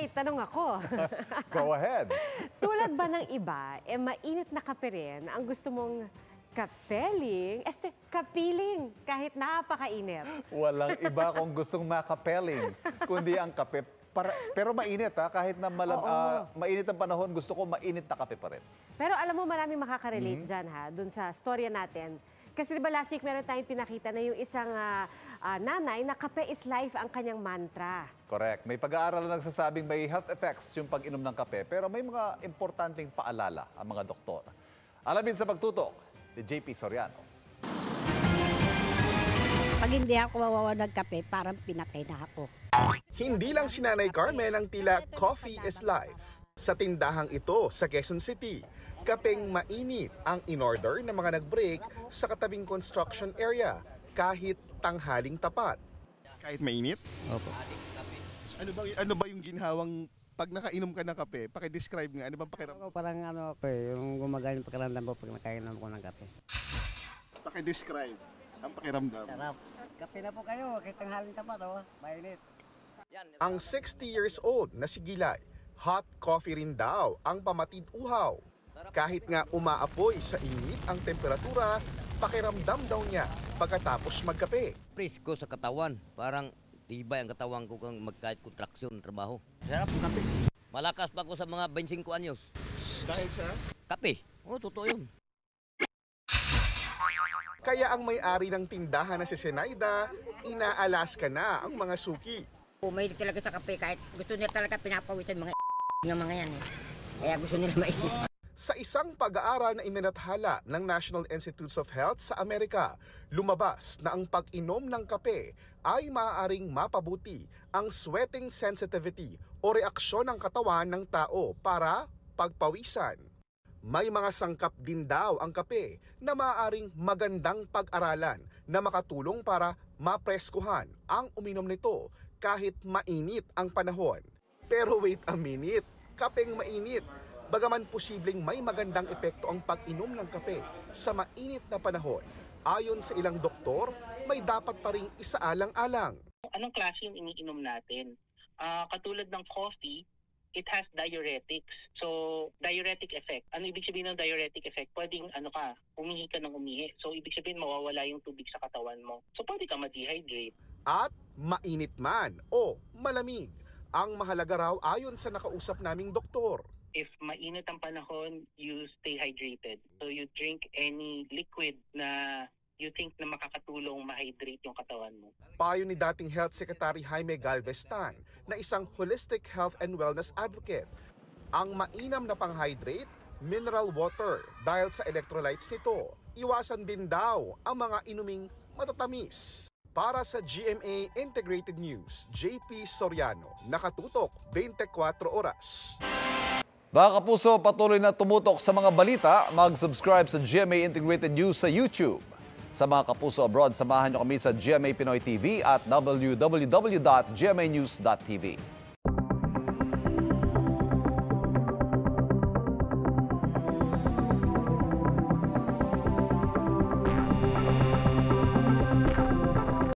may tanong ako. Go ahead. Tulad ba ng iba, mainit na kape rin ang gusto mong kapiling kahit napakainit? Walang iba kung gustong makapeling, kundi ang kape. Pero mainit kahit na mainit ang panahon, gusto ko mainit na kape pa rin. Pero alam mo, maraming makaka-relate dyan dun sa storya natin. Kasi diba last week meron tayong pinakita na yung isang nanay na kape is life ang kanyang mantra. Correct. May pag-aaral na nagsasabing may health effects yung pag-inom ng kape, pero may mga importanteng paalala ang mga doktor. Alamin sa pagtutok ni JP Soriano. Pag hindi ako mawawa ng kape, parang pinatay na ako. Hindi lang si Nanay Carmen ang tila coffee is life. Sa tindahang ito sa Quezon City, kapeng mainit ang in-order ng mga nag-break sa katabing construction area kahit tanghaling tapat. Kahit mainit? Opo. Ano ba yung ginhawang pag nakainom ka ng kape? Paki-describe nga, ano bang pakiramdam? Parang yung gumagana yung pakiramdam ko pag nakainom ko ng kape. Paki-describe ang pakiramdam. Sarap. Kape na po kayo, kahit tanghaling tapat, mainit. Ang 60 years old na si Gilay, hot coffee rin daw ang pamatid uhaw. Kahit nga umaapoy sa init ang temperatura, pakiramdam daw niya pagkatapos magkape. Presko sa katawan, parang tibay ang katawan ko kung kahit kontraksyon trabaho. Sarap ng kape. Malakas pa ako sa mga 25 anyos. Dahil sa? Kape. Totoo yun. Kaya ang may-ari ng tindahan na si Senaida, inaalaska na ang mga suki. Umahilig talaga sa kape kahit gusto nila talaga pinapawisan mga mga yan. Kaya gusto nila mainit. Sa isang pag-aaral na inanathala ng National Institutes of Health sa Amerika, lumabas na ang pag-inom ng kape ay maaaring mapabuti ang sweating sensitivity o reaksyon ng katawan ng tao para pagpawisan. May mga sangkap din daw ang kape na maaaring magandang pag-aralan na makatulong para mapreskuhan ang uminom nito kahit mainit ang panahon. Pero wait a minute, kapeng mainit. Bagaman posibleng may magandang epekto ang pag-inom ng kape sa mainit na panahon, ayon sa ilang doktor, may dapat pa ring isaalang-alang. Anong klase yung iniinom natin? Katulad ng coffee, it has diuretics. So, diuretic effect. Ano ibig sabihin ng diuretic effect? Pwedeng umihi ka ng umihi. So, ibig sabihin mawawala yung tubig sa katawan mo. So, pwede ka ma-dehydrate. At mainit man o malamig, ang mahalaga raw ayon sa nakausap naming doktor. If mainit ang panahon, you stay hydrated. So, you drink any liquid na you think na makakatulong ma-hydrate yung katawan mo. Payo ni dating Health Secretary Jaime Galvestan na isang holistic health and wellness advocate. Ang mainam na pang-hydrate, mineral water dahil sa electrolytes nito. Iwasan din daw ang mga inuming matatamis. Para sa GMA Integrated News, JP Soriano, nakatutok 24 oras. Mga kapuso, patuloy na tumutok sa mga balita. Mag-subscribe sa GMA Integrated News sa YouTube. Sa mga kapuso abroad, samahan niyo kami sa GMA Pinoy TV at www.gmanews.tv.